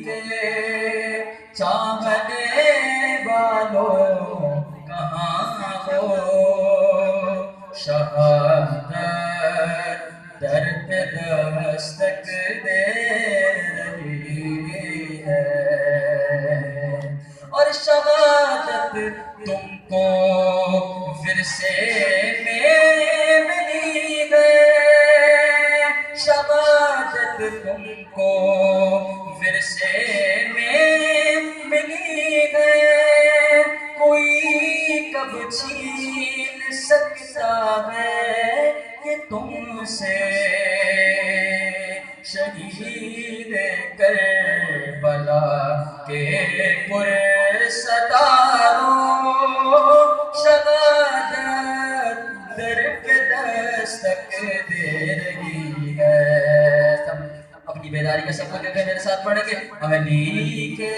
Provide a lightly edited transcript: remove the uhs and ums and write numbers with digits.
کے چاہنے والوں کہاں ہو، شہادت در پہ دستک دے رہی ہے، اور شہادت تم کو ورثے میں ملی ہے، شہادت تم کو ورثے میں ملی ہے، کوئی کب چھین سکتا ہے کہ تم سے شہید کربلا کے پرستاروں، شہادت در پہ دستک دے رہی ہے۔ سب اپنی بیداری کا سب کو میرے ساتھ پڑھیں گے۔ علی کے